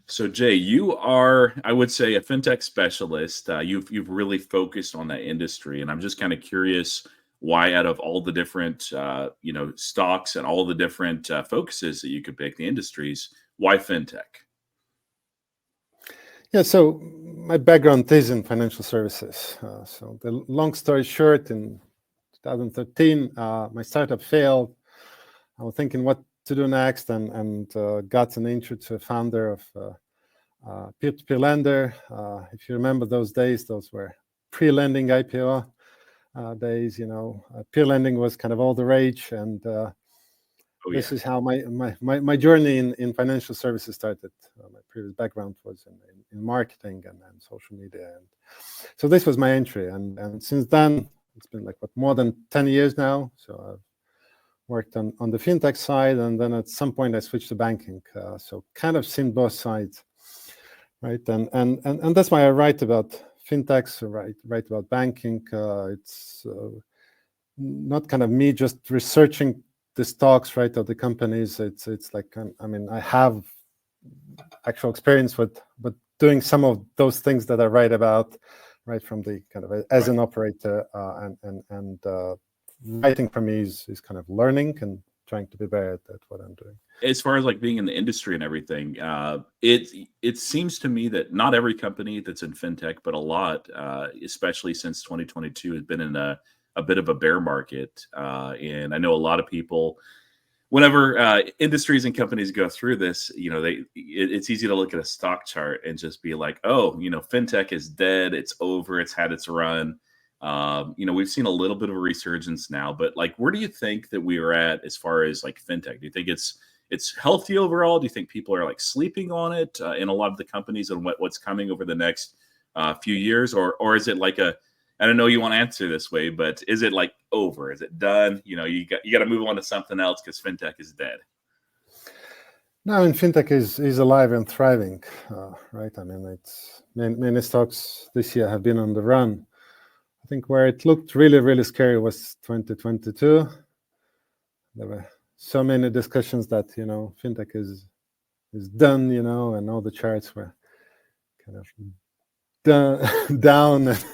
So Jay, you are, I would say, a fintech specialist. You've really focused on that industry, and I'm just kind of curious why, out of all the different stocks and all the different focuses that you could pick, the industries, why fintech? Yeah, so my background is in financial services. So the long story short, in 2013, my startup failed. I was thinking what to do next, and got an intro to a founder of peer-to-peer lender. If you remember those days, those were pre-lending IPO days. Peer lending was kind of all the rage, and Oh this yeah. is how my journey in financial services started. My previous background was in marketing and social media, and so this was my entry. And since then, it's been like more than 10 years now. So I've worked on the fintech side, and then at some point I switched to banking. So kind of seen both sides, right? And that's why I write about fintechs, write about banking. It's not kind of me just researching the stocks, right, of the companies. It's like, I mean, I have actual experience with doing some of those things that I write about, right, from the kind of as an operator, and writing for me is kind of learning and trying to be better at what I'm doing. As far as like being in the industry and everything, it seems to me that not every company that's in fintech, but a lot, especially since 2022, has been in a bit of a bear market. And I know a lot of people, whenever industries and companies go through this, it's easy to look at a stock chart and just be like, oh, fintech is dead, it's over, it's had its run. We've seen a little bit of a resurgence now, but like, where do you think that we are at as far as like fintech? Do you think it's healthy overall? Do you think people are like sleeping on it in a lot of the companies and what's coming over the next few years, or is it like I don't know you want to answer this way, but is it like over? Is it done? You got to move on to something else because fintech is dead. No, and fintech is alive and thriving, right? I mean, it's many stocks this year have been on the run. I think where it looked really, really scary was 2022. There were so many discussions that fintech is done, and all the charts were kind of down, and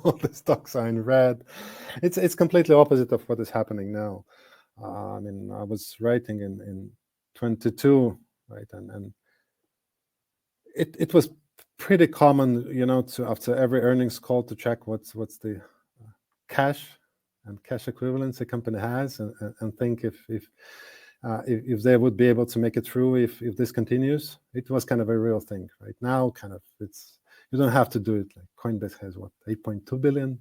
all the stocks are in red. It's completely opposite of what is happening now. I mean, I was writing in 22, right, and it was pretty common, to after every earnings call to check what's the cash and cash equivalents a company has, and think if they would be able to make it through if this continues. It was kind of a real thing. Right now, kind of you don't have to do it. Like Coinbase has 8.2 billion.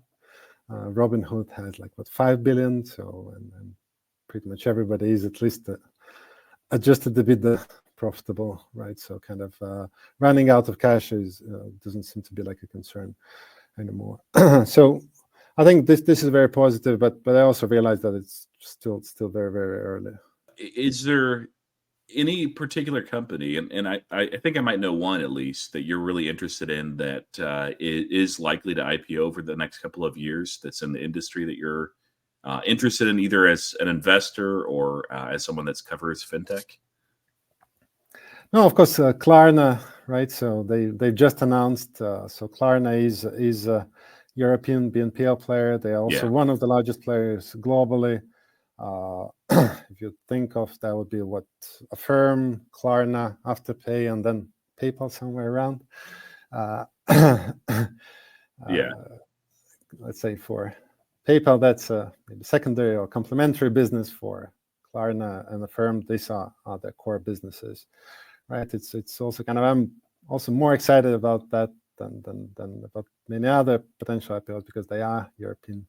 Robinhood has 5 billion. So and pretty much everybody is at least adjusted a bit profitable, right? So kind of running out of cash doesn't seem to be like a concern anymore. So I think this is very positive, but I also realize that it's still very, very early. Is there any particular company, and I think I might know one at least, that you're really interested in that is likely to IPO over the next couple of years, that's in the industry that you're interested in, either as an investor or as someone that's covers fintech? No, of course, Klarna, right? So they just announced. So Klarna is a European BNPL player. They are also one of the largest players globally. If you think of that, would be what Affirm, Klarna, Afterpay, and then PayPal somewhere around. Let's say for PayPal, that's maybe secondary or complementary business. For Klarna and Affirm, these are their core businesses, right? It's also kind of, I'm also more excited about that than about many other potential IPOs because they are European.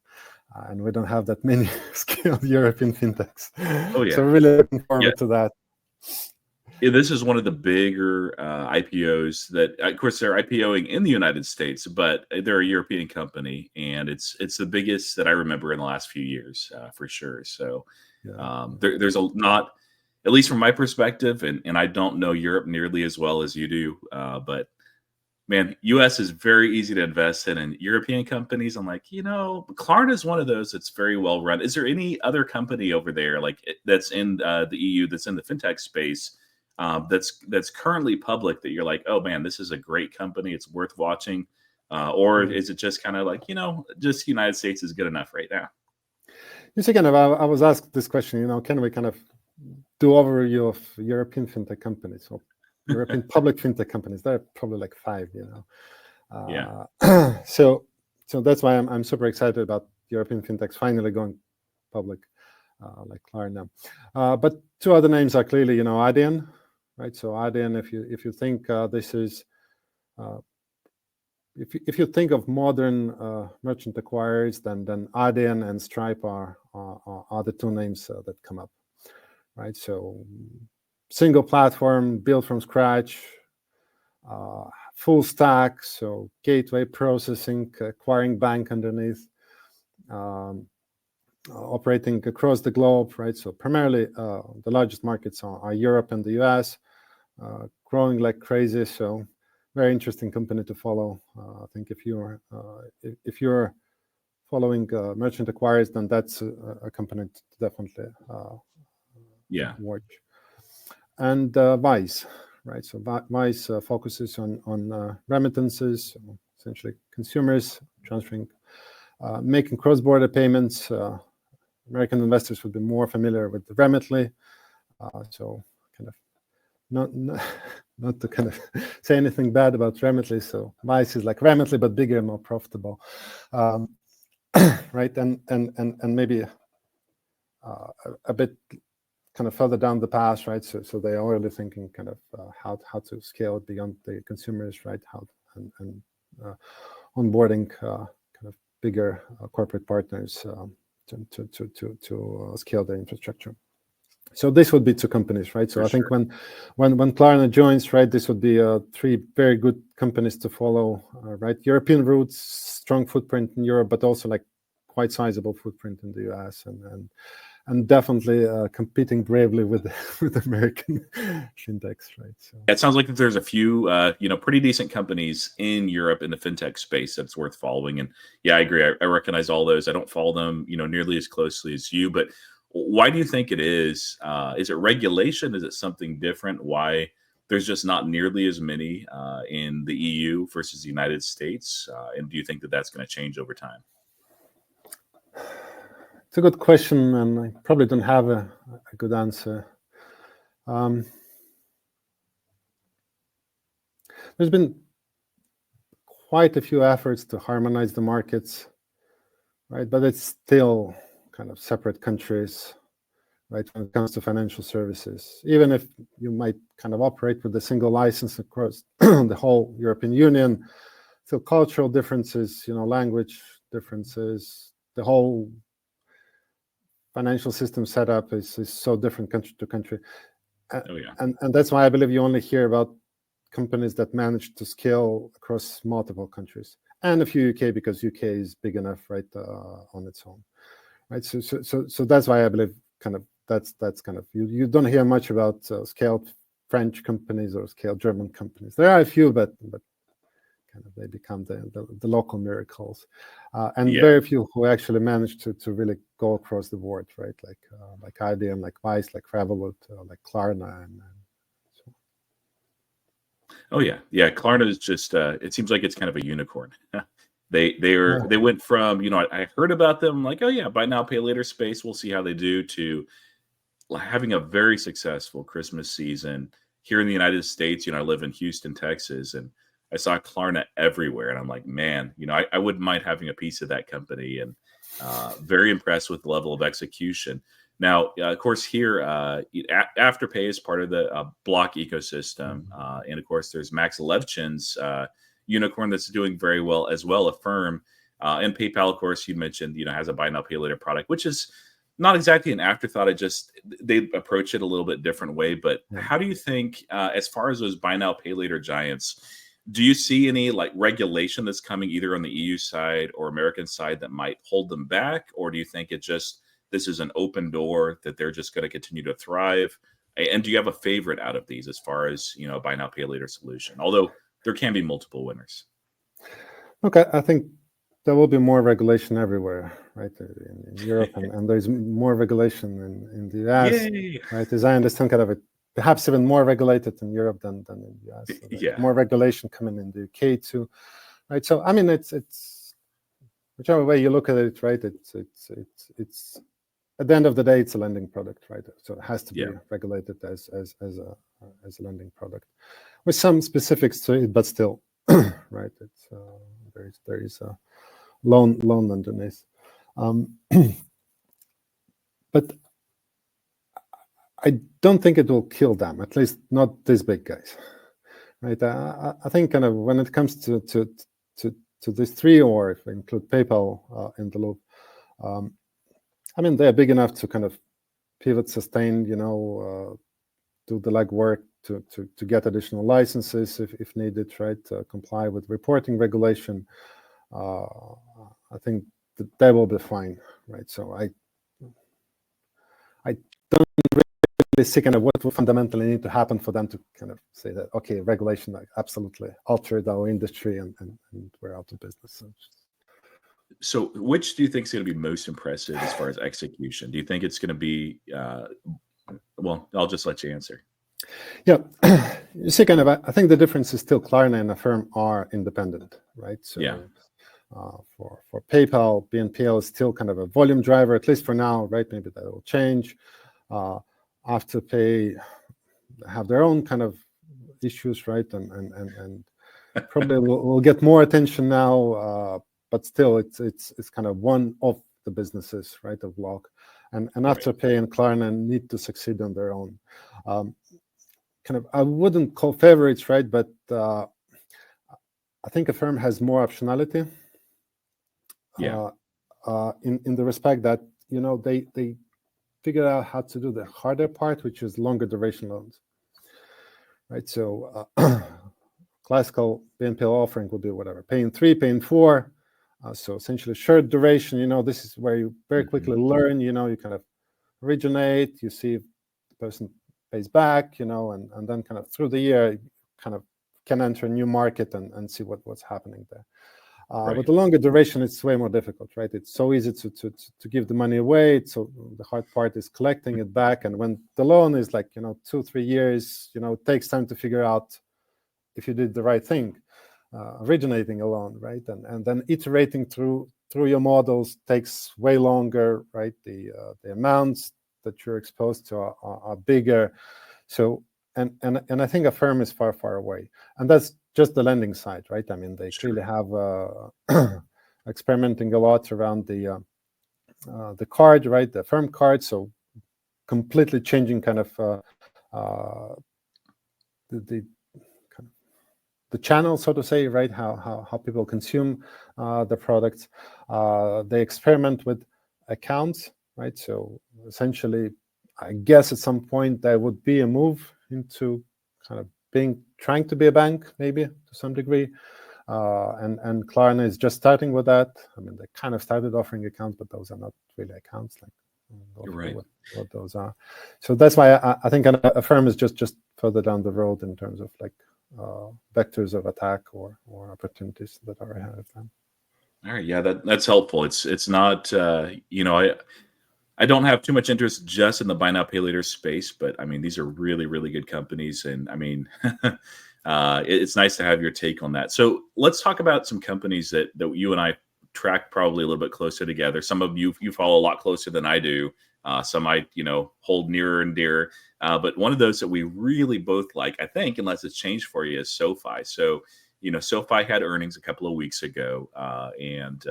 And we don't have that many skilled European fintechs. Oh yeah. So we're really looking forward to that. Yeah, this is one of the bigger IPOs that, of course, they're IPOing in the United States, but they're a European company, and it's the biggest that I remember in the last few years, for sure. So there's not, at least from my perspective, and I don't know Europe nearly as well as you do, but man, US is very easy to invest in, and European companies, I'm like, Klarna is one of those that's very well run. Is there any other company over there that's in the EU that's in the fintech space that's currently public that you're like, oh man, this is a great company, it's worth watching, or is it just kind of like, just United States is good enough right now? You see, kind of, I was asked this question. Can we kind of do overview of European fintech companies or European public fintech companies? There are probably like 5. Yeah. So that's why I'm super excited about European fintechs finally going public, like Klarna. But 2 other names are clearly, Adyen, right? So Adyen, if you think this is, if you think of modern merchant acquirers, then Adyen and Stripe are the 2 names that come up, right? So single platform built from scratch, full stack, so gateway processing, acquiring bank underneath, operating across the globe, right? So primarily the largest markets are Europe and the US, growing like crazy. So very interesting company to follow. I think if you're following merchant acquirers, then that's a company to definitely watch. And Wise, right? So Wise focuses on remittances, essentially consumers transferring, making cross-border payments. American investors would be more familiar with the Remitly. So kind of not to kind of say anything bad about Remitly. So Wise is like Remitly, but bigger and more profitable, right? And maybe a bit kind of further down the path, right? So they are already thinking kind of how to scale it beyond the consumers, right? How and onboarding kind of bigger corporate partners to scale their infrastructure. So this would be 2 companies, right? So I think when Klarna joins, right, this would be 3 very good companies to follow, right? European roots, strong footprint in Europe, but also like quite sizable footprint in the US, and definitely competing bravely with American fintechs, right? So It sounds like that there's a few, pretty decent companies in Europe in the fintech space that's worth following. And yeah, I agree. I recognize all those. I don't follow them, nearly as closely as you. But why do you think it is? Is it regulation? Is it something different? Why there's just not nearly as many in the EU versus the United States? And do you think that that's going to change over time? It's a good question, and I probably don't have a good answer. There's been quite a few efforts to harmonize the markets, right? But it's still kind of separate countries, right? When it comes to financial services, even if you might kind of operate with a single license across the whole European Union, so cultural differences, language differences, the whole financial system setup is so different country to country. And that's why I believe you only hear about companies that manage to scale across multiple countries, and a few UK, because UK is big enough, right, on its own, right? So that's why I believe kind of that's kind of you don't hear much about scaled French companies or scaled German companies. There are a few, but kind of they become the local miracles, and very few who actually manage to really go across the board, right? Like Adyen, like Wise, like Revolut, like Klarna, and so. Oh yeah. Klarna is just. It seems like it's kind of a unicorn. They went from, I heard about them like, oh yeah, buy now pay later space. We'll see how they do, to having a very successful Christmas season here in the United States. I live in Houston, Texas, and I saw Klarna everywhere, and I'm like, man, I wouldn't mind having a piece of that company, and very impressed with the level of execution. Now, of course, here, Afterpay is part of the Block ecosystem, and of course, there's Max Levchin's unicorn that's doing very well as well, Affirm, and PayPal, of course, you mentioned, has a buy now pay later product, which is not exactly an afterthought. They approach it a little bit different way. But how do you think, as far as those buy now pay later giants, do you see any like regulation that's coming either on the EU side or American side that might hold them back? Or do you think this is an open door that they're just going to continue to thrive? And do you have a favorite out of these as far as, buy now pay later solution? Although there can be multiple winners. Okay, I think there will be more regulation everywhere, right? In Europe, and there's more regulation in the US, right? As I understand, kind of perhaps even more regulated in Europe than in the US. So there's more regulation coming in the UK too, right? So I mean, it's whichever way you look at it, right? It's at the end of the day, it's a lending product, right? So it has to be regulated as a lending product, with some specifics to it, but still, right? It's there is a loan underneath, but I don't think it will kill them. At least not these big guys, right? I think kind of when it comes to these three, or if we include PayPal in the loop, I mean, they're big enough to kind of pivot, sustain, do the legwork to get additional licenses if needed, right? Comply with reporting regulation. I think that they will be fine, right? So I don't really see kind of what will fundamentally need to happen for them to kind of say that, okay, regulation absolutely altered our industry and we're out of business. So which do you think is going to be most impressive as far as execution? Do you think it's going to be, well, I'll just let you answer. Yeah, you see, kind of, I think the difference is still Klarna and Affirm are independent, right? So for PayPal, BNPL is still kind of a volume driver, at least for now, right? Maybe that will change. Afterpay have their own kind of issues, right? And probably will get more attention now, but still, it's kind of one of the businesses, right, of Block, and Afterpay and Klarna need to succeed on their own. Kind of, I wouldn't call favorites, right, but I think Affirm has more optionality. In the respect that they figure out how to do the harder part, which is longer duration loans, right? So classical BNPL offering will be whatever, paying 3, paying 4. So essentially short duration, this is where you very quickly learn, you kind of originate, you see if the person pays back, and then kind of through the year, kind of can enter a new market and see what's happening there. With the longer duration, it's way more difficult, right? It's so easy to give the money away. So the hard part is collecting it back. And when the loan is like, 2-3 years, it takes time to figure out if you did the right thing. Originating a loan, right? And then iterating through your models takes way longer, right? The amounts that you're exposed to are bigger. So and I think Affirm is far away, and that's just the lending side, right? I mean, they clearly have experimenting a lot around the card, right? The Affirm card, so completely changing kind of the channel, so to say, right? How people consume the products. They experiment with accounts, right? So essentially, I guess at some point there would be a move into kind of trying to be a bank, maybe to some degree. And Klarna is just starting with that. I mean, they kind of started offering accounts, but those are not really accounts. Like, what those are. So that's why I think Affirm is just further down the road in terms of like vectors of attack or opportunities that are ahead of them. All right, yeah, that's helpful. It's not I don't have too much interest just in the buy now pay later space, but I mean these are really good companies, and I mean it's nice to have your take on that. So let's talk about some companies that you and I track probably a little bit closer together. Some of you follow a lot closer than I do. Some I hold nearer and dear. But one of those that we really both like, I think, unless it's changed for you, is SoFi. So SoFi had earnings a couple of weeks ago, and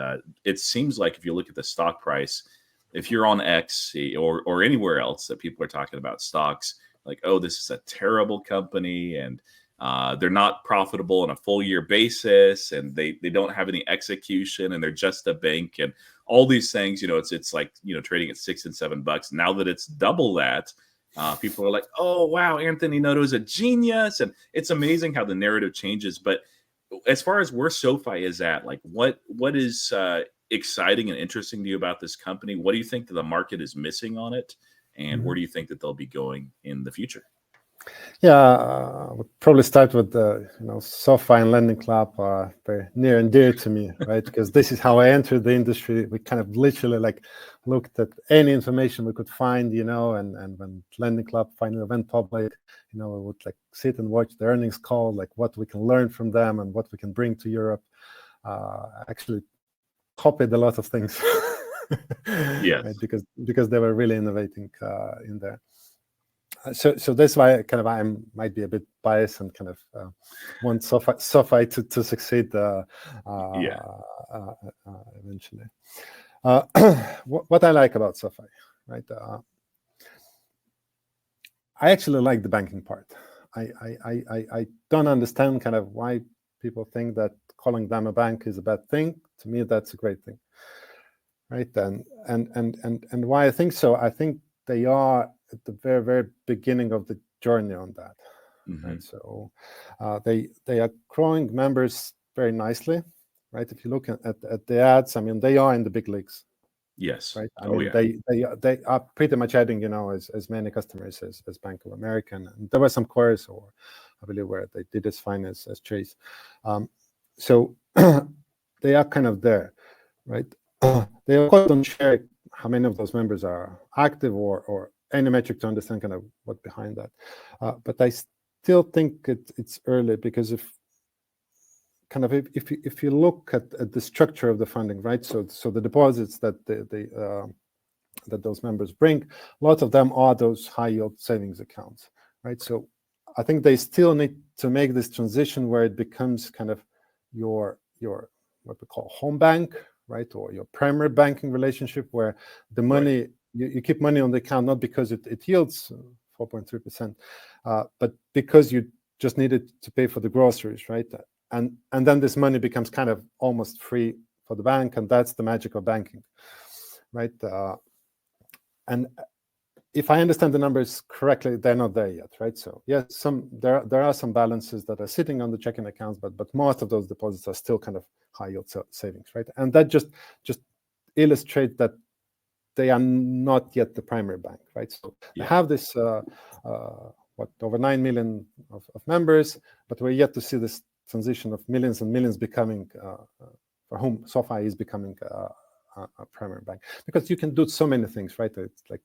it seems like if you look at the stock price, if you're on X or anywhere else that people are talking about stocks, like, oh, this is a terrible company, and they're not profitable on a full year basis, and they don't have any execution, and they're just a bank, and all these things, it's like, trading at $6 and $7. Now that it's double that, people are like, oh, wow, Anthony Noto is a genius. And it's amazing how the narrative changes. But as far as where SoFi is at, like what is exciting and interesting to you about this company? What do you think that the market is missing on it? And where do you think that they'll be going in the future? Yeah, I would probably start with the SoFi and Lending Club are very near and dear to me, right? Because this is how I entered the industry. We kind of literally like looked at any information we could find, and when Lending Club finally went public, we would like sit and watch the earnings call, like what we can learn from them and what we can bring to Europe. Actually copied a lot of things, Yes. right? Because they were really innovating in there. So that's why kind of I might be a bit biased and kind of want SoFi to succeed eventually. What I like about SoFi, right? I actually like the banking part. I don't understand kind of why people think that calling them a bank is a bad thing. To me, that's a great thing, right? And why I think so? I think they are at the very, very beginning of the journey on that. Right? So they are growing members very nicely, right? If you look at the ads, I mean, they are in the big leagues. Yes. Right. I mean, they are pretty much adding, as many customers as Bank of America. And there were some quarters, or I believe, where they did as fine as Chase. So they are kind of there, right? They of course don't share how many of those members are active or any metric to understand kind of what behind that. But I still think it's early, because if you look at the structure of the funding, right? So the deposits that that those members bring, a lot of them are those high yield savings accounts, right? So I think they still need to make this transition where it becomes kind of your what we call home bank, right? Or your primary banking relationship, where the money, you keep money on the account, not because it yields 4.3%, but because you just need it to pay for the groceries, right? And then this money becomes kind of almost free for the bank, and that's the magic of banking, right? And if I understand the numbers correctly, they're not there yet, right? So yes, there are some balances that are sitting on the checking accounts, but most of those deposits are still kind of high yield savings, right? And that just illustrates that they are not yet the primary bank, right? So they have this over 9 million of members, but we're yet to see this transition of millions and millions becoming for whom SoFi is becoming a primary bank, because you can do so many things, right? It's like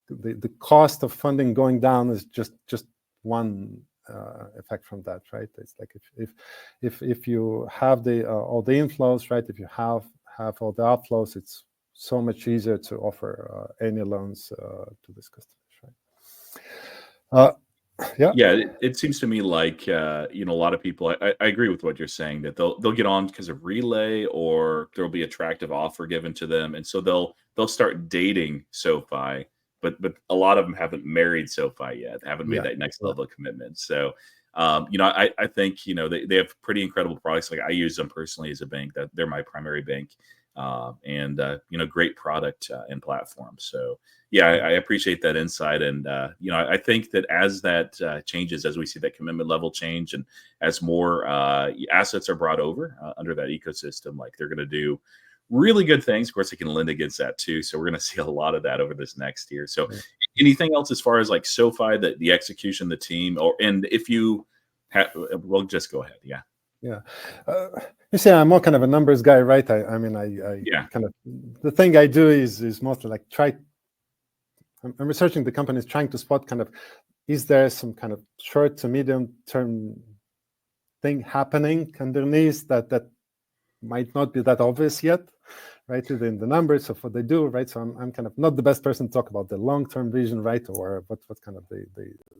the cost of funding going down is just one effect from that, right? It's like if you have all the inflows, right? If you have all the outflows, it's so much easier to offer any loans to these customers, right? Yeah, it seems to me like a lot of people. I agree with what you're saying, that they'll get on because of Relay, or there'll be attractive offer given to them, and so they'll start dating SoFi. But a lot of them haven't married SoFi yet, haven't made that next level of commitment. So I think they have pretty incredible products. Like, I use them personally as a bank; that they're my primary bank, and great product and platform. So yeah, I appreciate that insight. And, I think that as that changes, as we see that commitment level change, and as more assets are brought over under that ecosystem, like, they're going to do really good things. Of course, they can lend against that too. So we're going to see a lot of that over this next year. So anything else as far as like SoFi, the execution, the team, and if you well, just go ahead. Yeah. Yeah. You see, I'm more kind of a numbers guy, right? I mean, kind of, the thing I do is mostly like I'm researching the companies, trying to spot kind of, is there some kind of short to medium term thing happening underneath that might not be that obvious yet, right? In the numbers of what they do, right? So I'm kind of not the best person to talk about the long-term vision, right? Or what's kind of the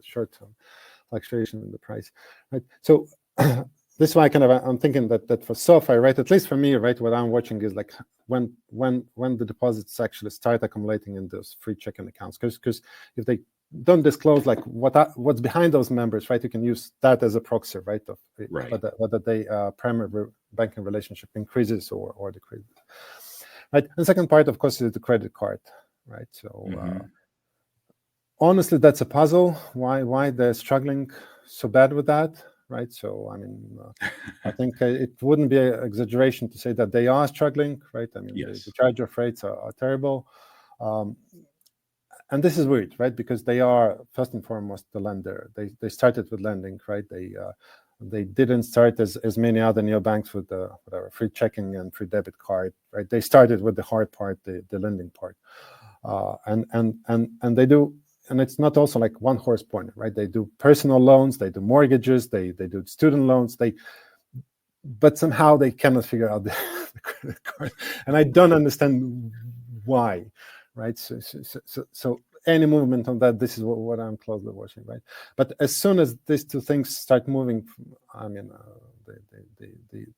short-term fluctuation in the price, right? So this is why I'm thinking that for SoFi, right, at least for me, right, what I'm watching is like when the deposits actually start accumulating in those free checking accounts, because if they don't disclose like what's behind those members, right, you can use that as a proxy, right, of whether the primary banking relationship increases or decreases, right? And the second part, of course, is the credit card, right? So honestly, that's a puzzle. Why they're struggling so bad with that? Right. So, I mean, I think it wouldn't be an exaggeration to say that they are struggling, right? I mean, the charge-off rates are terrible. and this is weird, right? Because they are first and foremost the lender. They started with lending, right? They didn't start as many other neobanks with the whatever free checking and free debit card, right? They started with the hard part, the lending part, and they do. And it's not also like one horse pony, right? They do personal loans, they do mortgages, they do student loans, but somehow they cannot figure out the credit card, and I don't understand why, right? So any movement on that, this is what I'm closely watching, right? But as soon as these two things start moving, I mean, the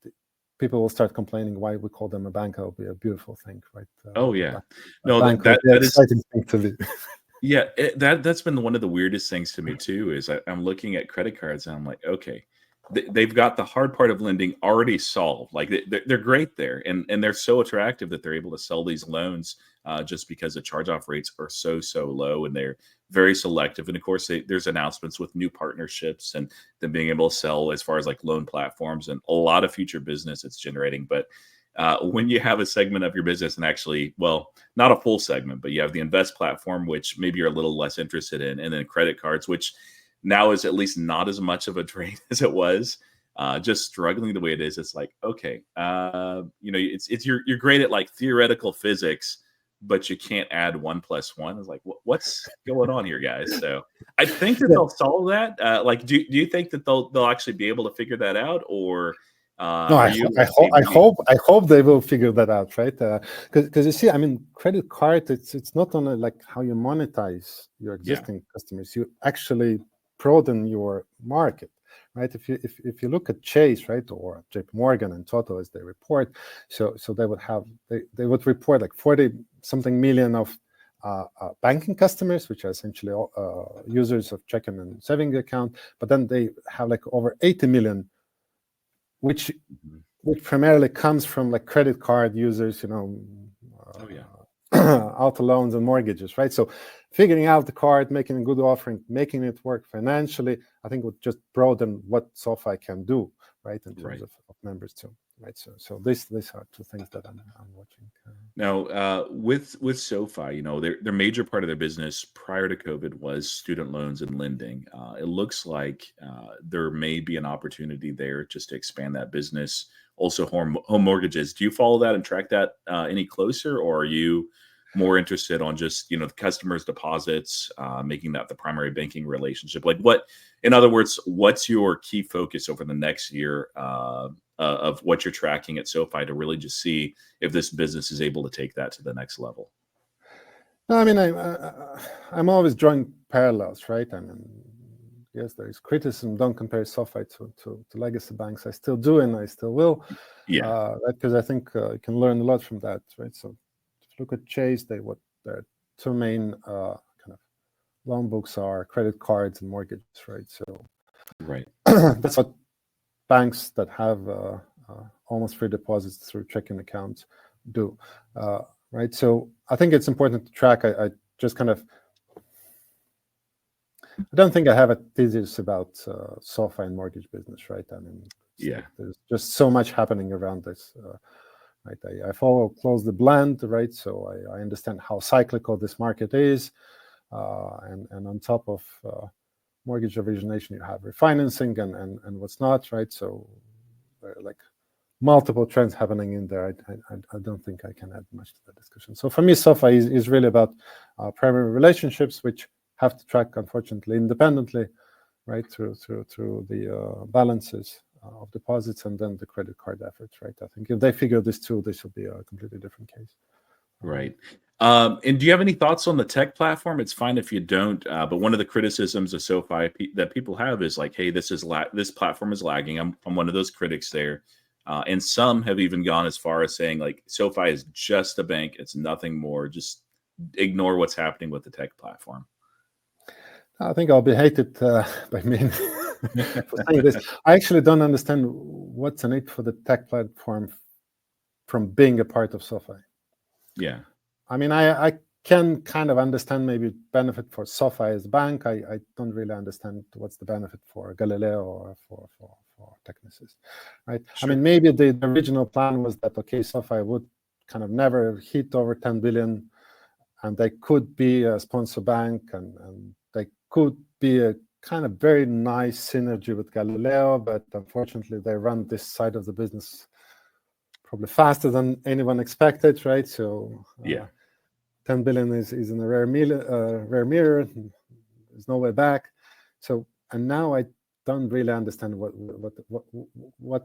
people will start complaining why we call them a bank. It'll be a beautiful thing, right? Oh yeah, a no, bank will be an exciting thing to be. Yeah, that's been one of the weirdest things to me too. Is I'm looking at credit cards and I'm like, okay, they've got the hard part of lending already solved. Like they're great there, and they're so attractive that they're able to sell these loans just because the charge off rates are so low, and they're very selective. And of course, there's announcements with new partnerships and them being able to sell as far as like loan platforms and a lot of future business it's generating. But when you have a segment of your business and actually, well, not a full segment, but you have the invest platform, which maybe you're a little less interested in, and then credit cards, which now is at least not as much of a drain as it was. Just struggling the way it is, it's like, okay, it's you're great at like theoretical physics, but you can't add 1+1. It's like, what's going on here, guys? So I think that they'll solve that. Like, do you think that they'll actually be able to figure that out, or no, I hope they will figure that out, right? Because you see, I mean, credit card, it's not only like how you monetize your existing customers, you actually broaden your market, right? If you look at Chase, right, or JP Morgan and Toto as they report, so they would report like 40 something million of banking customers, which are essentially users of checking and saving account, but then they have like over 80 million which primarily comes from like credit card users, auto loans and mortgages, right? So figuring out the card, making a good offering, making it work financially, I think would just broaden what SoFi can do, right, in terms of members too, right? So these are two things that I'm watching. Now, with SoFi, their major part of their business prior to COVID was student loans and lending. It looks like there may be an opportunity there just to expand that business. Also, home mortgages. Do you follow that and track that any closer, or are you more interested on just the customers' deposits, making that the primary banking relationship? Like, in other words, what's your key focus over the next year of what you're tracking at SoFi to really just see if this business is able to take that to the next level? No, I mean, I'm always drawing parallels, right? I mean, yes, there is criticism. Don't compare SoFi to legacy banks. I still do, and I still will. Yeah. Right, because I think you can learn a lot from that, right? So if you look at Chase, their two main kind of loan books are credit cards and mortgages, right? So that's what banks that have almost free deposits through checking accounts do, right? So I think it's important to track. I just kind of, I don't think I have a thesis about SoFi and mortgage business, right? I mean, like there's just so much happening around this, right? I follow closely Blend, right? So I understand how cyclical this market is, and on top of mortgage origination, you have refinancing and what's not, right? So like multiple trends happening in there. I don't think I can add much to the discussion. So for me, SoFi is really about primary relationships, which have to track, unfortunately, independently, right, through the balances of deposits and then the credit card efforts, right? I think if they figure this too, this will be a completely different case. Right. And do you have any thoughts on the tech platform? It's fine if you don't, but one of the criticisms of SoFi that people have is like, hey, this platform is lagging. I'm one of those critics there. And some have even gone as far as saying like SoFi is just a bank. It's nothing more. Just ignore what's happening with the tech platform. I think I'll be hated by me for saying this. I actually don't understand what's in it for the tech platform from being a part of SoFi. Yeah. I mean, I can kind of understand maybe benefit for SoFi as a bank. I don't really understand what's the benefit for Galileo or for Technisys, right? Sure. I mean, maybe the original plan was that, okay, SoFi would kind of never hit over 10 billion and they could be a sponsor bank, and they could be a kind of very nice synergy with Galileo, but unfortunately they run this side of the business probably faster than anyone expected, right? So 10 billion is in a rare mirror. There's no way back. So, and now I don't really understand what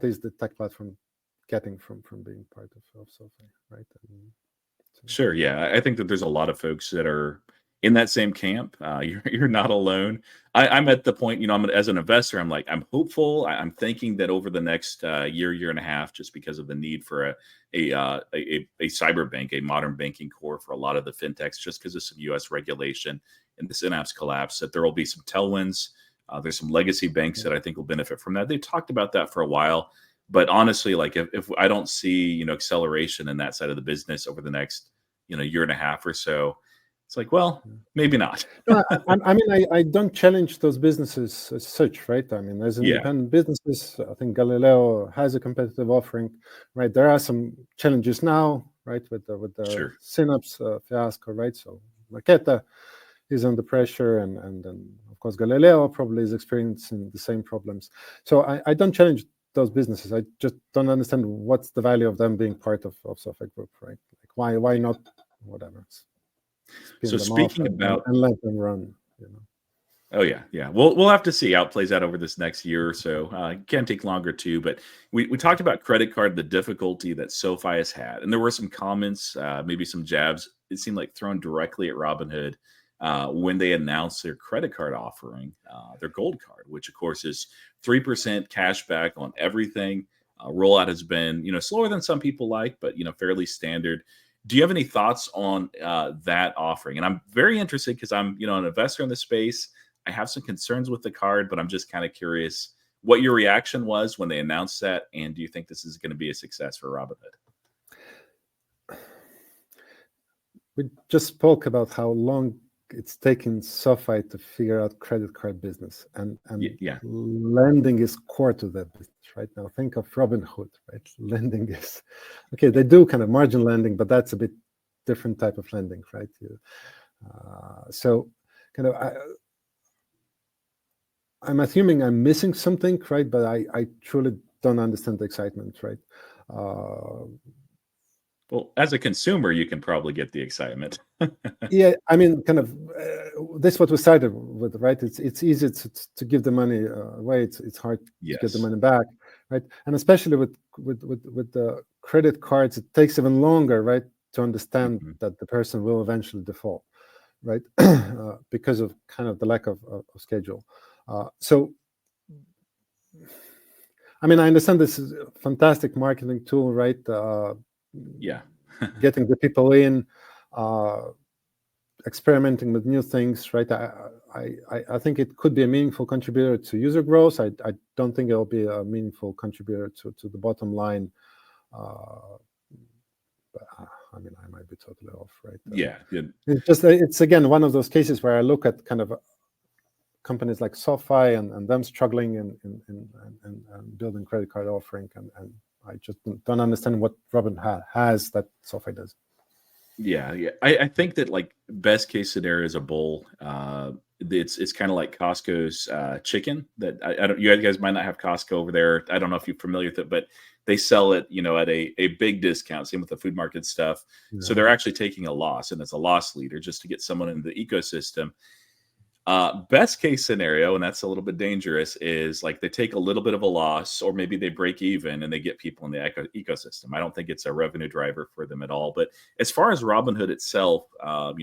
is the tech platform getting from being part of SoFi, right? Sure. Yeah. I think that there's a lot of folks that are in that same camp. You're not alone. I'm at the point, as an investor, I'm like, I'm hopeful. I'm thinking that over the next year and a half, just because of the need for a cyber bank, a modern banking core for a lot of the fintechs, just because of some U.S. regulation and the Synapse collapse, that there will be some tailwinds. There's some legacy banks that I think will benefit from that. They talked about that for a while. But honestly, like if I don't see, acceleration in that side of the business over the next, year and a half or so, it's like, well, maybe not. No, I mean, I don't challenge those businesses as such, right? I mean, as independent businesses, I think Galileo has a competitive offering, right? There are some challenges now, right, with the Sure. Synapse fiasco, right? So Marqeta is under pressure, and then of course Galileo probably is experiencing the same problems. So I don't challenge those businesses. I just don't understand what's the value of them being part of SoFi Group, right? Like why not whatever. So speaking about and let them run, Oh yeah. We'll have to see how it plays out over this next year or so. Can take longer too, but we talked about credit card, the difficulty that SoFi has had, and there were some comments, maybe some jabs. It seemed like thrown directly at Robinhood when they announced their credit card offering, their Gold Card, which of course is 3% cash back on everything. Rollout has been slower than some people like, but fairly standard. Do you have any thoughts on that offering? And I'm very interested because I'm an investor in the space. I have some concerns with the card, but I'm just kind of curious what your reaction was when they announced that, and do you think this is going to be a success for Robinhood? We just spoke about how long it's taken SoFi to figure out credit card business, and lending is core to that business right now. Think of Robinhood, right? Lending is okay. They do kind of margin lending, but that's a bit different type of lending, right? So kind of I'm assuming I'm missing something, right? But I truly don't understand the excitement, right? Well, as a consumer, you can probably get the excitement. Yeah, I mean, kind of this is what we started with, right? It's easy to give the money away. It's hard to get the money back, right? And especially with the credit cards, it takes even longer, right, to understand that the person will eventually default, right? Because of kind of the lack of schedule. So, I mean, I understand this is a fantastic marketing tool, right? Getting the people in, experimenting with new things, right? I think it could be a meaningful contributor to user growth. I don't think it'll be a meaningful contributor to the bottom line. But I mean, I might be totally off, right? It's again one of those cases where I look at kind of companies like SoFi and them struggling in building credit card offering, and I just don't understand what Robinhood has that SoFi does. Yeah. I think that like best case scenario is a bowl. It's kind of like Costco's chicken that I don't. You guys might not have Costco over there. I don't know if you're familiar with it, but they sell it, at a big discount. Same with the food market stuff. Yeah. So they're actually taking a loss, and it's a loss leader just to get someone in the ecosystem. Best case scenario, and that's a little bit dangerous, is like they take a little bit of a loss, or maybe they break even and they get people in the ecosystem. I don't think it's a revenue driver for them at all. But as far as Robinhood itself,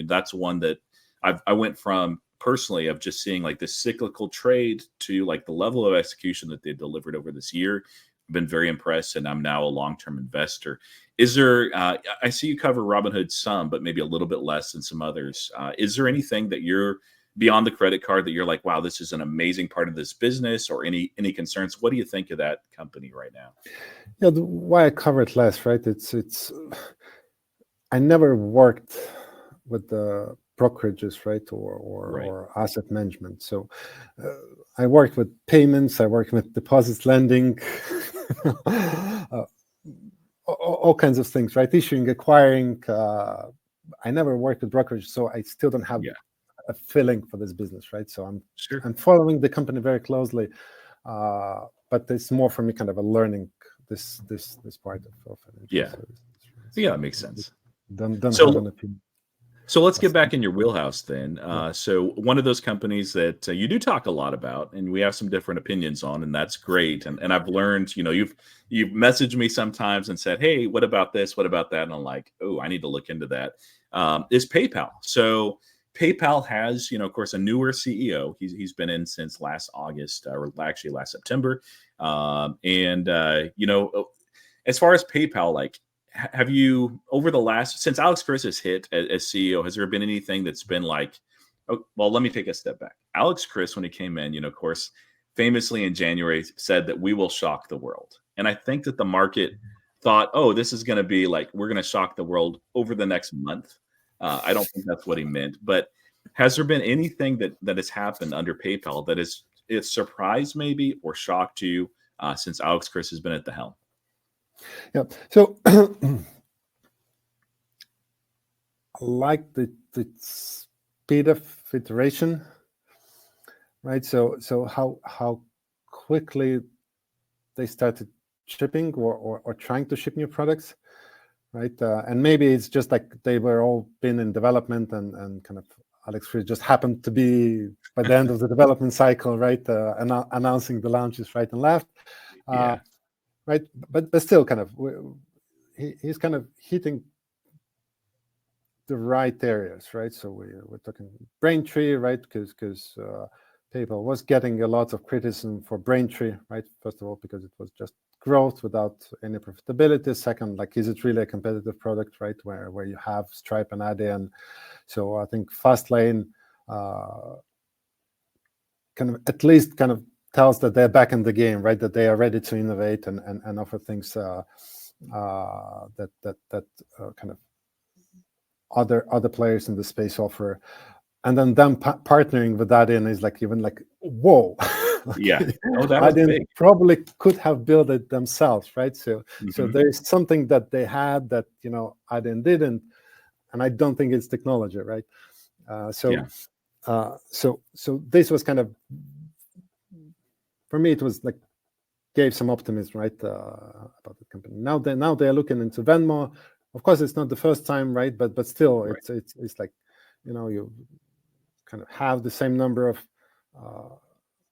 that's one that I went from personally of just seeing like this cyclical trade to like the level of execution that they delivered over this year. I've been very impressed, and I'm now a long-term investor. Is there? I see you cover Robinhood some, but maybe a little bit less than some others. Is there anything that you're beyond the credit card that you're like, wow, this is an amazing part of this business, or any concerns? What do you think of that company right now? Yeah, why I cover it less, right? It's I never worked with the brokerages, right, or asset management. So I worked with payments, I worked with deposits lending, all kinds of things, right? Issuing, acquiring, I never worked with brokerage, so I still don't have a feeling for this business, right? So I'm following the company very closely, but it's more for me kind of a learning this part of financial services. Yeah, that makes sense. Don't have an opinion. So let's get back in your wheelhouse then. So one of those companies that you do talk a lot about, and we have some different opinions on, and that's great. And I've learned, you've messaged me sometimes and said, "Hey, what about this? What about that?" And I'm like, "Oh, I need to look into that." Is PayPal. So PayPal has, of course, a newer CEO. He's been in since last August, or actually last September. As far as PayPal, like, have you, over the last, since Alex Chris has hit as CEO, has there been anything that's been like, oh, well, let me take a step back. Alex Chris, when he came in, of course, famously in January said that we will shock the world. And I think that the market thought, oh, this is going to be like, we're going to shock the world over the next month. I don't think that's what he meant. But has there been anything that has happened under PayPal that is surprised maybe or shocked you since Alex Chris has been at the helm? Yeah. So I like the speed of iteration, right? So how quickly they started shipping or trying to ship new products, right? And maybe it's just like they were all been in development and kind of Alex Chris just happened to be by the end of the development cycle, right? Announcing the launches right and left. Right, but still, kind of, he's kind of hitting the right areas, right? So we're talking Braintree, right? Because PayPal was getting a lot of criticism for Braintree, right? First of all, because it was just growth without any profitability. Second, like, is it really a competitive product, right? Where you have Stripe and Adyen. So I think Fastlane kind of at least kind of tells that they're back in the game, right? That they are ready to innovate and offer things that kind of other players in the space offer, and then them partnering with that is like even like whoa. That was big. Probably could have built it themselves, right? So there's something that they had that Adyen didn't, and I don't think it's technology, right? So this was kind of, for me, it was like gave some optimism, right, about the company. Now they're looking into Venmo. Of course, it's not the first time, right? But still, right. It's like, you kind of have the same number of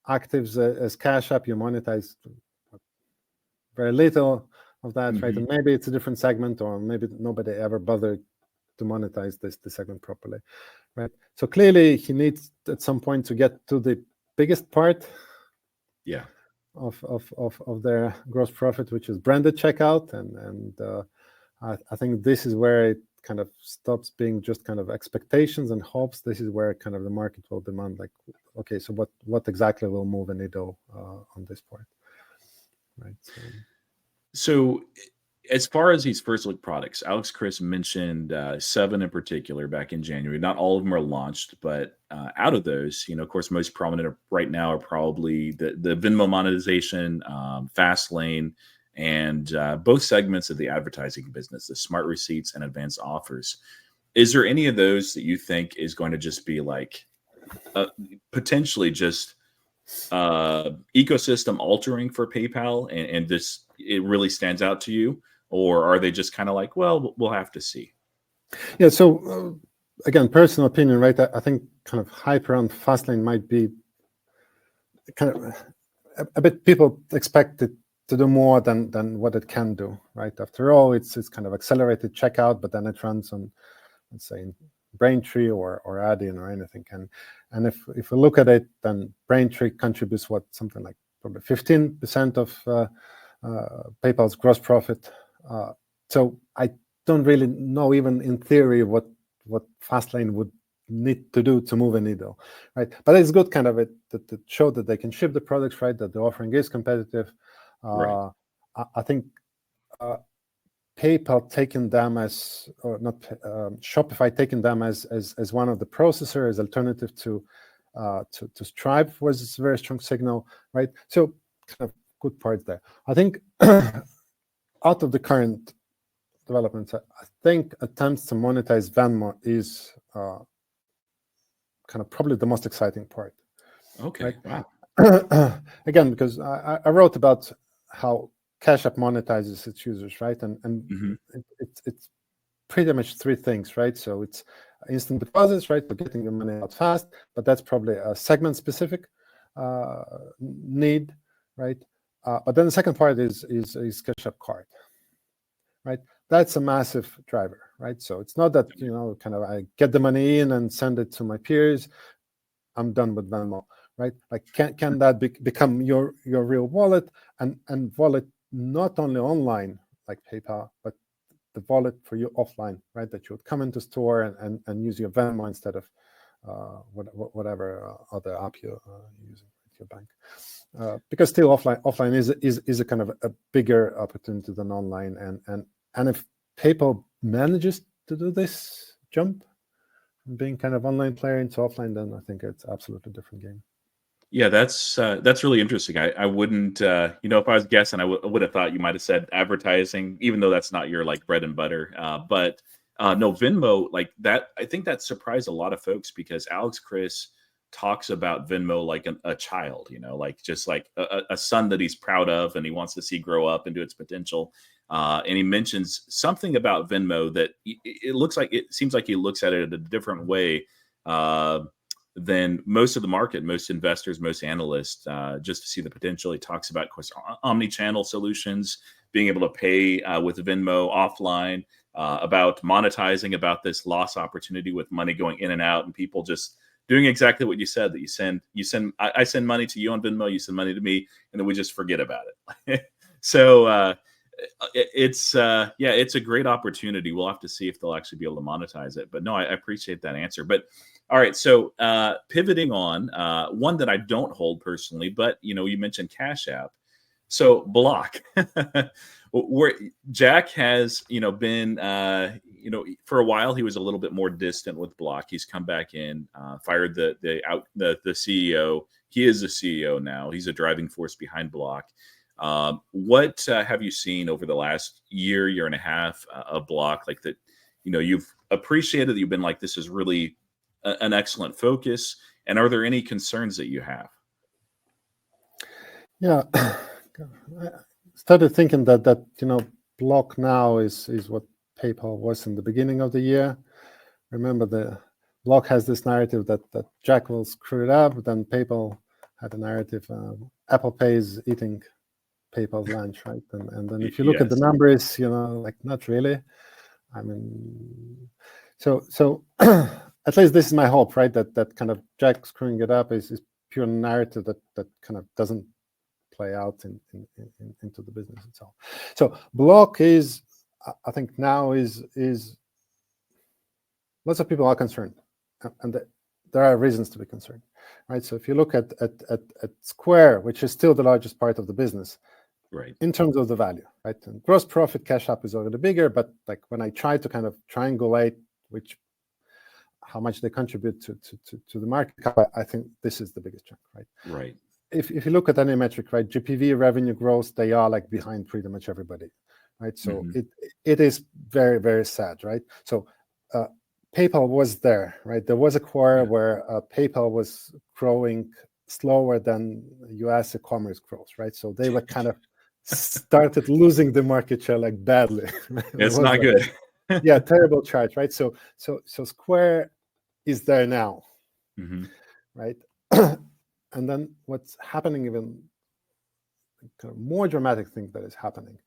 actives as Cash App. You monetize very little of that, right? And maybe it's a different segment, or maybe nobody ever bothered to monetize the segment properly, right? So clearly, he needs at some point to get to the biggest part. Yeah. Of their gross profit, which is branded checkout, and I think this is where it kind of stops being just kind of expectations and hopes. This is where kind of the market will demand, like, okay, so what exactly will move a needle on this part, right? So as far as these first look products, Alex Chris mentioned 7 in particular back in January. Not all of them are launched, but out of those, of course, most prominent right now are probably the Venmo monetization, Fastlane, and both segments of the advertising business, the smart receipts and advanced offers. Is there any of those that you think is going to just be like potentially just ecosystem altering for PayPal, and this, it really stands out to you? Or are they just kind of like, well, we'll have to see? Yeah. So again, personal opinion, right? I think kind of hype around Fastlane might be kind of a bit, people expect it to do more than what it can do, right? After all, it's kind of accelerated checkout, but then it runs on, let's say, Braintree or Adyen or anything. And if we look at it, then Braintree contributes something like probably 15% of PayPal's gross profit. So I don't really know, even in theory, what Fastlane would need to do to move a needle, right? But it's good kind of to show that they can ship the products, right? That the offering is competitive. Right. I think PayPal taking them as, or not, Shopify taking them as one of the processors, alternative to Stripe, was a very strong signal, right? So kind of good parts there. I think out of the current developments. I think attempts to monetize Venmo is kind of probably the most exciting part. Okay. Right? Wow. Again, because I wrote about how Cash App monetizes its users, right? And Mhm. it's pretty much three things, right? So it's instant deposits, right? For getting your money out fast, but that's probably a segment specific need, right? But then the second part is Cash App Card, right? That's a massive driver, right? So it's not that, kind of I get the money in and send it to my peers, I'm done with Venmo, right? Like can that become your real wallet and wallet not only online like PayPal, but the wallet for you offline, right? That you would come into store and use your Venmo instead of whatever other app you're using at your bank. Because still offline is a kind of a bigger opportunity than online, and if PayPal manages to do this jump from being kind of online player into offline, then I think it's absolutely different game. Yeah, that's really interesting. I wouldn't, if I was guessing, I would have thought you might have said advertising, even though that's not your like bread and butter. But no, Venmo, like that. I think that surprised a lot of folks because Alex Chris talks about Venmo like a child, like just like a son that he's proud of and he wants to see grow up into its potential. And he mentions something about Venmo that it seems like he looks at it in a different way. Than most of the market, most investors, most analysts, just to see the potential. He talks about, of course, omni-channel solutions, being able to pay with Venmo offline, about monetizing, about this loss opportunity with money going in and out, and people just doing exactly what you said. That I send money to you on Venmo, you send money to me, and then we just forget about it. So it's a great opportunity. We'll have to see if they'll actually be able to monetize it. But no, I appreciate that answer. But all right, so pivoting on one that I don't hold personally, but you mentioned Cash App. So Block, where Jack has been for a while he was a little bit more distant with Block. He's come back in, fired the CEO. He is the CEO now. He's a driving force behind Block. What have you seen over the last year and a half of Block, like that? You've appreciated that you've been like, this is really an excellent focus. And are there any concerns that you have? Yeah, I started thinking that Block now is what PayPal was in the beginning of the year. Remember, the Block has this narrative that Jack will screw it up. Then PayPal had a narrative, Apple Pay is eating PayPal's lunch, right? And then if you look at the Yes. numbers, like not really. I mean, so at least this is my hope, right? That kind of Jack screwing it up is pure narrative that kind of doesn't play out into the business itself. So Block is, I think now is lots of people are concerned, and there are reasons to be concerned, right? So if you look at Square, which is still the largest part of the business, Right. in terms of the value, right? And gross profit, Cash App is already bigger, but like when I try to kind of triangulate how much they contribute to the market cap, I think this is the biggest chunk, right? Right. If you look at any metric, right, GPV revenue growth, they are like behind pretty much everybody, right? So it is very, very sad, right? So PayPal was there, right? There was a quarter where PayPal was growing slower than US e-commerce growth, right? So they were kind of started losing the market share like badly. It's not good. Yeah, terrible chart, right? So Square is there now, right? And then what's happening, even kind of more dramatic thing that is happening,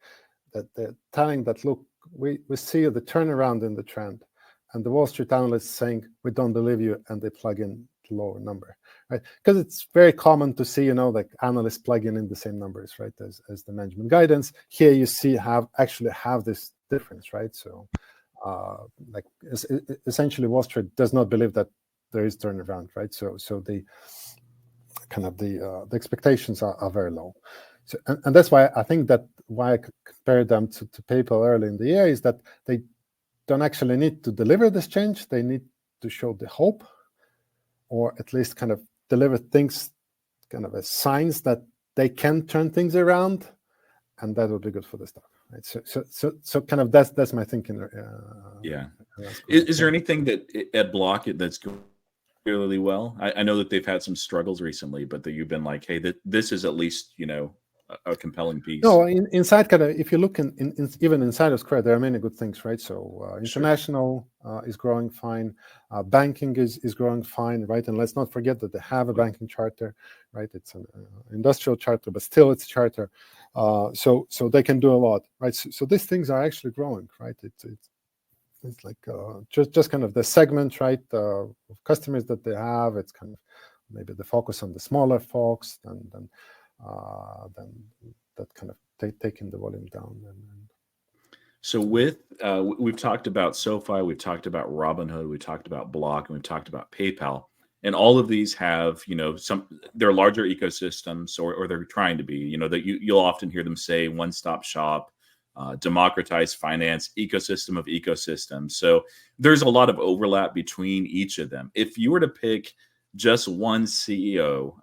that they're telling that, look, we see the turnaround in the trend, and the Wall Street analysts saying, we don't believe you, and they plug in the lower number, right? Because it's very common to see, like analysts plugging in the same numbers, right, as the management guidance. Here you see actually have this difference, right? So like essentially Wall Street does not believe that there is turnaround, right? So the kind of the expectations are very low. So and that's why I think that why I compared them to PayPal early in the year is that they don't actually need to deliver this change. They need to show the hope, or at least kind of deliver things kind of as signs that they can turn things around. and that would be good for the stock, right? So kind of that's my thinking. Is there anything that at Block that's going really well? I know that they've had some struggles recently, but that you've been like, hey, this is at least a compelling piece. No, inside kind of, if you look in even inside of Square, there are many good things, right? So international is growing fine, banking is growing fine, right? And let's not forget that they have a banking charter, right? It's an industrial charter, but still it's a charter, so they can do a lot, right? So these things are actually growing, right? It's like just kind of the segment, right, of customers that they have. It's kind of maybe the focus on the smaller folks, and then that kind of taking the volume down. So with we've talked about SoFi, we've talked about Robinhood, we've talked about Block, and we've talked about PayPal, and all of these have they're larger ecosystems, or they're trying to be. That you'll often hear them say one-stop shop, democratized finance, ecosystem of ecosystems. So there's a lot of overlap between each of them. If you were to pick just one CEO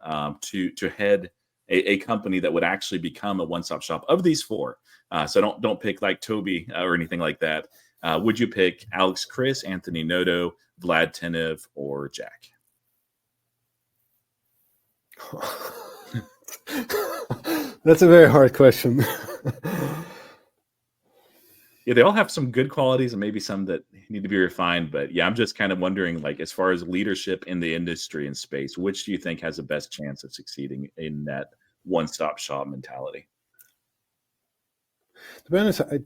to head a company that would actually become a one-stop shop of these four, so don't pick like Toby or anything like that. Would you pick Alex Chris, Anthony Noto, Vlad Tenev, or Jack? That's a very hard question. Yeah, they all have some good qualities and maybe some that need to be refined. But yeah, I'm just kind of wondering, like, as far as leadership in the industry and space, which do you think has the best chance of succeeding in that one-stop shop mentality? To be honest, I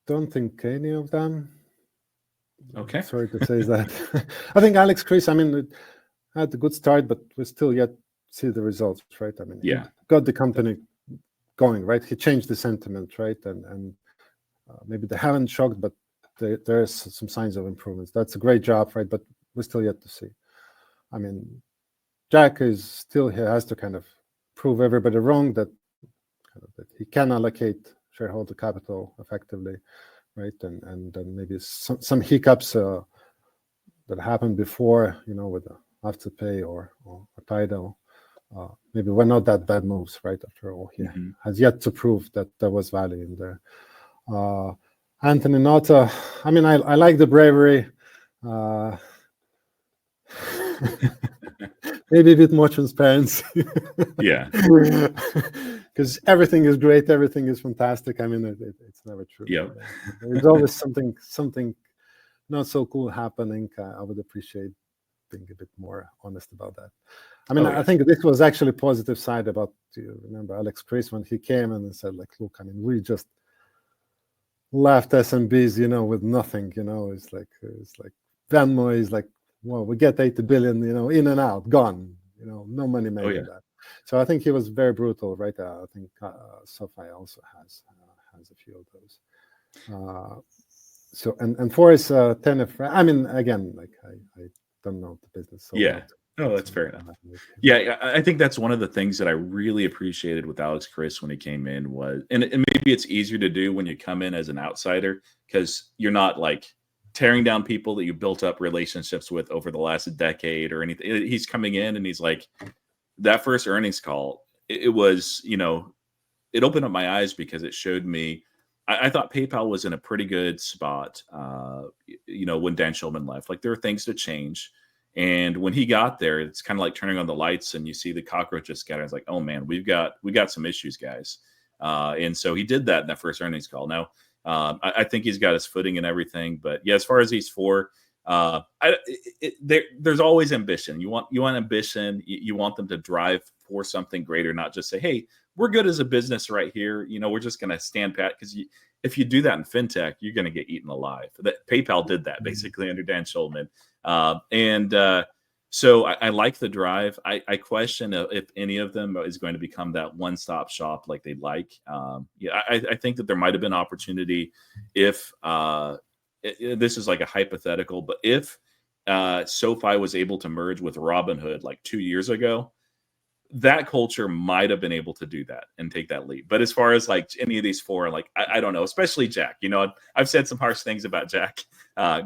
don't think any of them. Okay. Sorry to say that. I think Alex Chris, had a good start, but we still yet see the results, right? He got the company going, right? He changed the sentiment, right? And maybe they haven't shocked, but there's some signs of improvements. That's a great job, right? But we're still yet to see. Jack he has to kind of prove everybody wrong that he can allocate shareholder capital effectively, right? And then maybe some hiccups that happened before, with the Afterpay or Tidal, maybe were not that bad moves, right? After all, he has yet to prove that there was value in there. Anthony Noto, I like the bravery. Maybe a bit more transparency. Yeah. Because everything is great, everything is fantastic. It's never true. Yeah. There's always something not so cool happening. I would appreciate being a bit more honest about that. I think this was actually a positive side about, you remember Alex Chris when he came and said, like, look, we just left SMBs, with nothing, it's like Venmo is like, well, we get 80 billion, in and out, gone, no money made in that. So I think he was very brutal, right? I think SoFi also has a few of those. So and for his Tenev, again, like I don't know the business so well. No, that's fair enough. Yeah, I think that's one of the things that I really appreciated with Alex Chris when he came in was, and maybe it's easier to do when you come in as an outsider because you're not like tearing down people that you built up relationships with over the last decade or anything. He's coming in and he's like, that first earnings call, it was, it opened up my eyes because it showed me, I thought PayPal was in a pretty good spot, when Dan Schulman left. Like, there are things to change. And when he got there, it's kind of like turning on the lights and you see the cockroaches scatter. It's like, oh man, we got some issues, guys. And so he did that in that first earnings call. Now, I think he's got his footing and everything. But yeah, as far as these four, there's always ambition. You want ambition. You want them to drive for something greater, not just say, hey, we're good as a business right here. We're just going to stand pat, because if you do that in fintech, you're going to get eaten alive. That PayPal did that basically under Dan Schulman. So I like the drive. I question if any of them is going to become that one-stop shop like they'd like. I think that there might have been opportunity if this is like a hypothetical, but if SoFi was able to merge with Robinhood like 2 years ago, that culture might have been able to do that and take that leap. But as far as like any of these four, like I don't know, especially Jack. I've said some harsh things about Jack.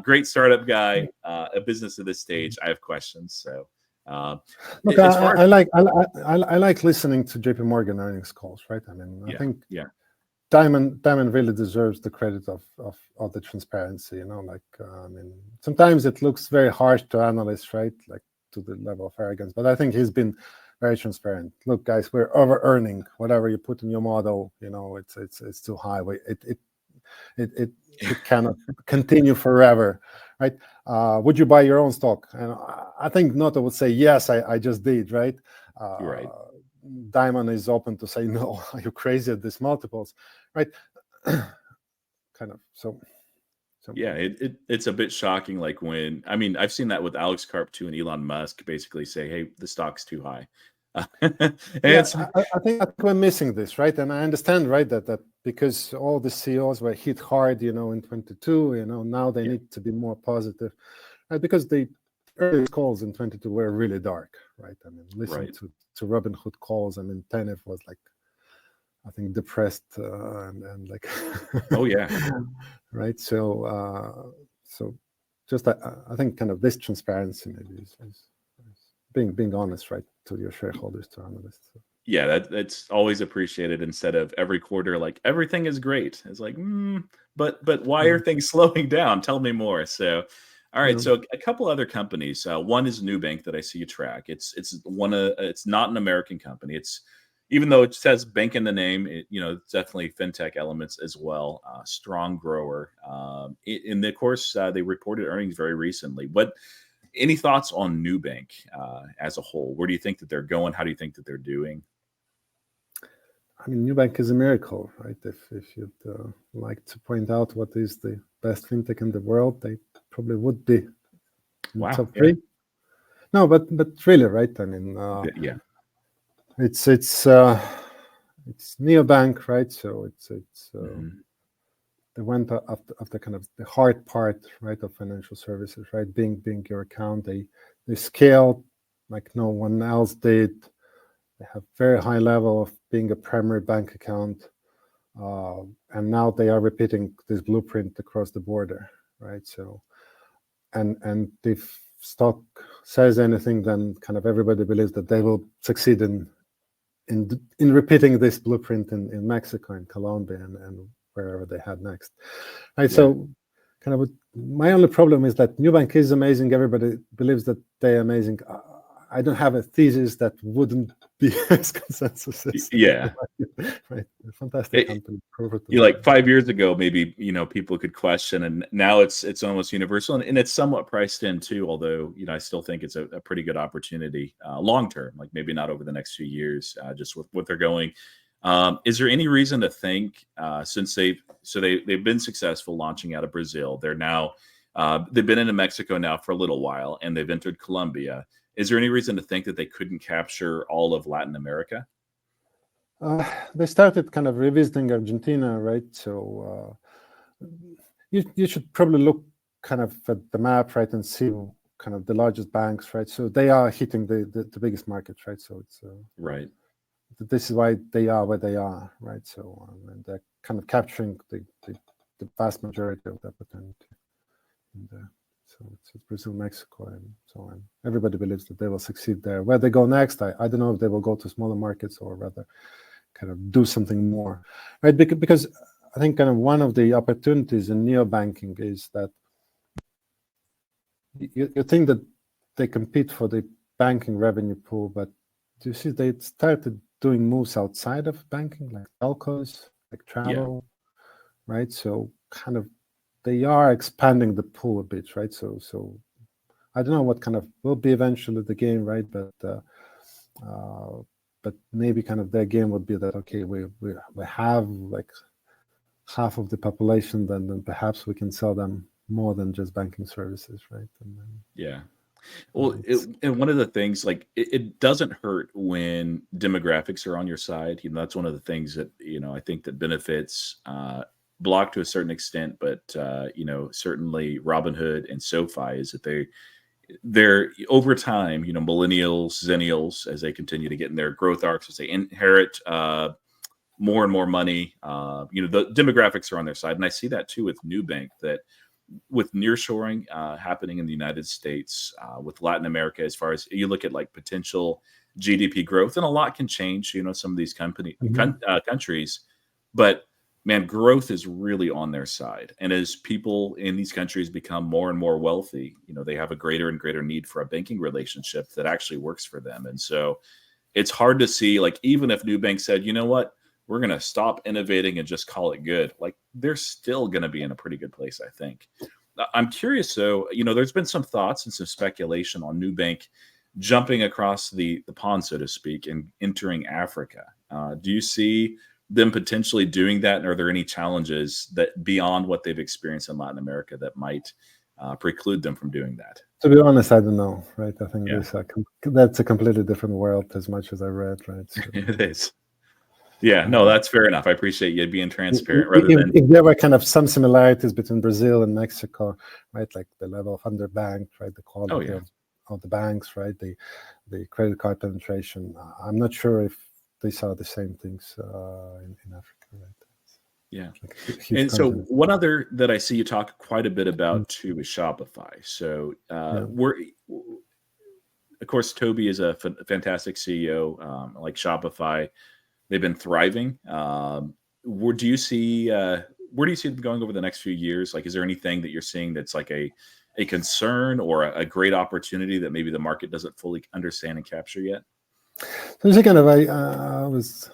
Great startup guy, a business at this stage. I have questions. So Look, as far as I like listening to JP Morgan earnings calls, right? I mean, I think Dimon really deserves the credit of the transparency. Like I mean, sometimes it looks very harsh to analysts, right? Like to the level of arrogance, but I think he's been very transparent. Look, guys, we're over earning. Whatever you put in your model, it's too high. It cannot continue forever, right? Would you buy your own stock? And I think Noto would say yes. I just did, right? right. Dimon is open to say no. Are you crazy at these multiples, right? Kind of. So yeah, it's a bit shocking. Like I've seen that with Alex Karp too, and Elon Musk basically say, "Hey, the stock's too high." And I think we're missing this, right? And I understand, right, that because all the CEOs were hit hard, in 22, now they need to be more positive, right? Because the early calls in 22 were really dark, right? I mean, listen to Robinhood calls. I mean, Tenef was like, I think, depressed and like, oh yeah, right. So just I think kind of this transparency maybe is being honest, right, to your shareholders, to analysts. Yeah, that's always appreciated instead of every quarter like everything is great. It's like, but why are things slowing down? Tell me more. So, all right. So a couple other companies. One is Nubank that I see you track. It's not an American company. It's even though it says bank in the name, it's definitely fintech elements as well. Strong grower. And of course, they reported earnings very recently. Any thoughts on Nubank as a whole? Where do you think that they're going? How do you think that they're doing? I mean, Nubank is a miracle, right? If you'd like to point out what is the best fintech in the world, they probably would be in the top three. No, but really, right? I mean, it's neobank, right? So it's they went after kind of the hard part, right, of financial services, right? Being your account, they scaled like no one else did. They have very high level of being a primary bank account, and now they are repeating this blueprint across the border, right? So, and if stock says anything, then kind of everybody believes that they will succeed in repeating this blueprint in Mexico and Colombia and wherever they had next, right? So, kind of my only problem is that Nubank is amazing. Everybody believes that they're amazing. I don't have a thesis that wouldn't be as consensus is. Yeah. Right. A fantastic company. Like 5 years ago, maybe, people could question, and now it's almost universal, and it's somewhat priced in too, although, I still think it's a pretty good opportunity long-term, like maybe not over the next few years, just with what they're going. Is there any reason to think, since they've been successful launching out of Brazil, they're now, they've been into Mexico now for a little while, and they've entered Colombia. Is there any reason to think that they couldn't capture all of Latin America? They started kind of revisiting Argentina, right? So you should probably look kind of at the map, right, and see kind of the largest banks, right? So they are hitting the biggest markets, right? So it's right. This is why they are where they are, right? So and they're kind of capturing the vast majority of the opportunity. So it's Brazil, Mexico, and so on. Everybody believes that they will succeed there. Where they go next, I don't know if they will go to smaller markets or rather kind of do something more, right? Because I think kind of one of the opportunities in neobanking is that you think that they compete for the banking revenue pool, but you see they started doing moves outside of banking, like telcos, like travel, right? So kind of they are expanding the pool a bit, right? So I don't know what kind of will be eventually the game, right? But maybe kind of their game would be that, okay, we have like half of the population, then perhaps we can sell them more than just banking services, right? And then, well, and one of the things, like, it doesn't hurt when demographics are on your side. That's one of the things that, I think that benefits Block to a certain extent, but, certainly Robinhood and SoFi is that they're over time, millennials, zennials, as they continue to get in their growth arcs, as they inherit more and more money, the demographics are on their side. And I see that too with Nubank, that with nearshoring happening in the United States, with Latin America, as far as you look at like potential GDP growth, and a lot can change, some of these countries, but man, growth is really on their side. And as people in these countries become more and more wealthy, they have a greater and greater need for a banking relationship that actually works for them. And so it's hard to see, like, even if Nubank said, you know what, we're going to stop innovating and just call it good, like, they're still going to be in a pretty good place, I think. I'm curious, though, there's been some thoughts and some speculation on Nubank jumping across the pond, so to speak, and entering Africa. Do you see them potentially doing that? And are there any challenges that beyond what they've experienced in Latin America that might preclude them from doing that? To be honest, I don't know, right? I think Yeah. that's a completely different world, as much as I read, right? So, It is. Yeah, no, that's fair enough. I appreciate you being transparent rather than. If there were kind of some similarities between Brazil and Mexico, right? Like the level of underbanked, right? The quality of the banks, right? The credit card penetration. I'm not sure if they saw the same things in Africa, right? Yeah. Like And so one other that I see you talk quite a bit about too is Shopify. So of course, Toby is a fantastic CEO, like Shopify. They've been thriving. Where do you see them going over the next few years? Like, is there anything that you're seeing that's like a concern or a great opportunity that maybe the market doesn't fully understand and capture yet? So it's kind of I was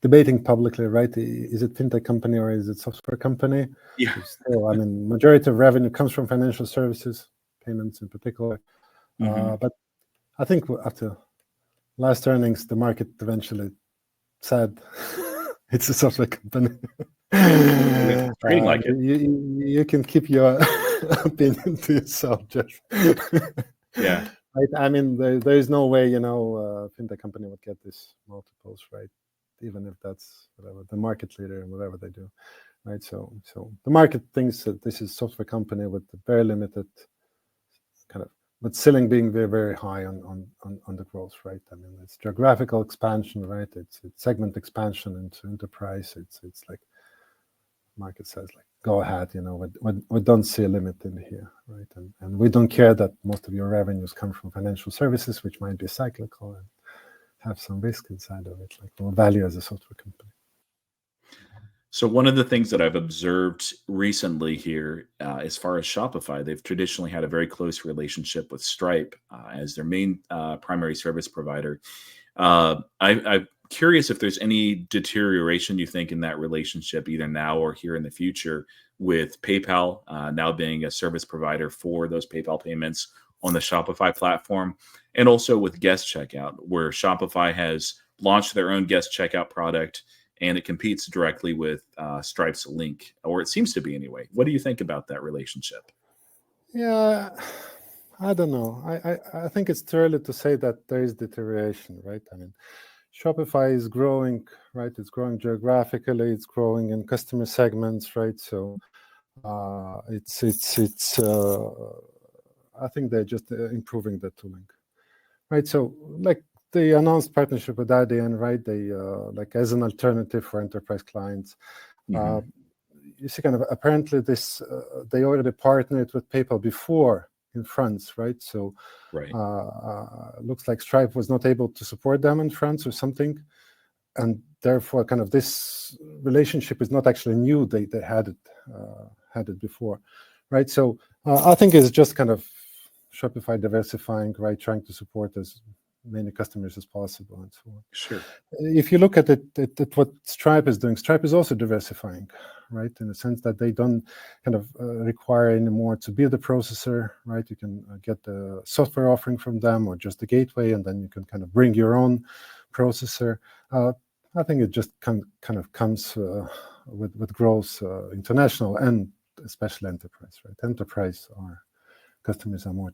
debating publicly, right? Is it fintech company or is it software company? Yeah. Still, majority of revenue comes from financial services, payments in particular. But I think after last earnings, the market eventually said it's a software company. Trading like it. You can keep your opinion to yourself, Jeff. Yeah. Right? There is no way, fintech company would get these multiples, right? Even if that's whatever the market leader and whatever they do, right? So the market thinks that this is software company with very limited kind of, but ceiling being very, very high on the growth, right? It's geographical expansion, right? It's segment expansion into enterprise. It's like market says, like, go ahead, we don't see a limit in here, right? And we don't care that most of your revenues come from financial services, which might be cyclical and have some risk inside of it, like we'll value as a software company. So one of the things that I've observed recently here, as far as Shopify, they've traditionally had a very close relationship with Stripe as their main primary service provider. I'm curious if there's any deterioration you think in that relationship, either now or here in the future, with PayPal now being a service provider for those PayPal payments on the Shopify platform, and also with guest checkout, where Shopify has launched their own guest checkout product and it competes directly with Stripe's Link, or it seems to be anyway. What do you think about that relationship? Yeah, I don't know. I think it's too early to say that there is deterioration, right? Shopify is growing, right? It's growing geographically. It's growing in customer segments, right? So it's. I think they're just improving the tooling, right? So like they announced partnership with Adyen, right? They like as an alternative for enterprise clients. You see, kind of apparently this they already partnered with PayPal before in France, right? So right. Looks like Stripe was not able to support them in France or something, and therefore, kind of this relationship is not actually new. They had it before, right? So I think it's just kind of Shopify diversifying, right? Trying to support as many customers as possible and so on. Sure. If you look at it, at what Stripe is doing, Stripe is also diversifying, right? In the sense that they don't kind of require anymore to be the processor, right? You can get the software offering from them or just the gateway, and then you can kind of bring your own processor. I think it just kind of comes with growth, international and especially enterprise, right? Enterprise customers are more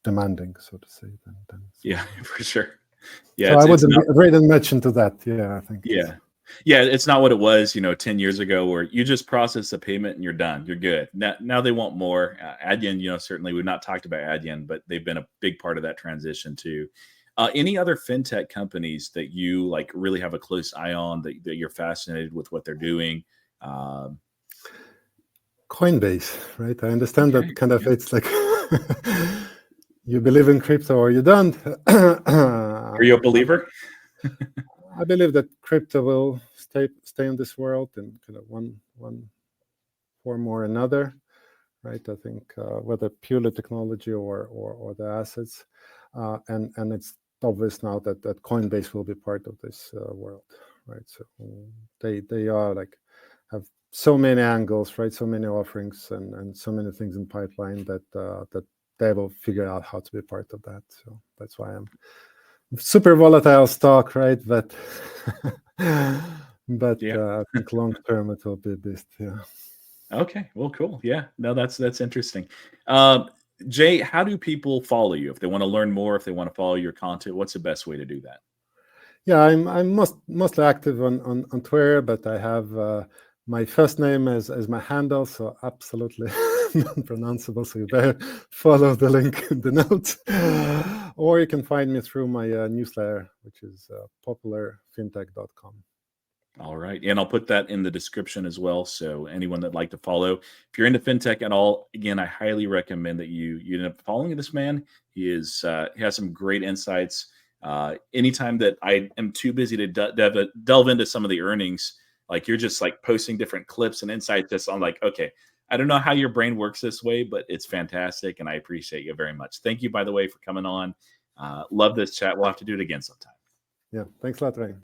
demanding, so to say. Than yeah, for sure. Yeah, so I wouldn't read much into that. Yeah, I think. Yeah, it's not what it was, 10 years ago, where you just process a payment and you're done. You're good. Now they want more. Adyen, certainly we've not talked about Adyen, but they've been a big part of that transition too. Any other fintech companies that you like really have a close eye on that you're fascinated with what they're doing? Coinbase, right? I understand Okay. that kind of Yeah. it's like you believe in crypto or you don't. Are you a believer? I believe that crypto will stay in this world in kind of one form or another, right? I think whether purely technology or the assets, and it's obvious now that Coinbase will be part of this world, right? So they are like have so many angles, right? So many offerings and so many things in pipeline that that they will figure out how to be part of that. So that's why I'm super volatile stock, right? But Yeah. I think long term it will be best. Yeah. Okay. Well, cool. Yeah. No, that's interesting. Um, Jay, how do people follow you if they want to learn more? If they want to follow your content, what's the best way to do that? Yeah, I'm mostly active on Twitter, but I have my first name as my handle, so absolutely non-pronounceable. So you better follow the link in the notes, or you can find me through my newsletter, which is popularfintech.com. All right. And I'll put that in the description as well. So anyone that'd like to follow, if you're into fintech at all, again, I highly recommend that you end up following this man. He has some great insights. Anytime that I am too busy to delve into some of the earnings, like you're just like posting different clips and insights. Just I'm like, okay, I don't know how your brain works this way, but it's fantastic, and I appreciate you very much. Thank you, by the way, for coming on. Love this chat. We'll have to do it again sometime. Yeah, thanks a lot, Ray.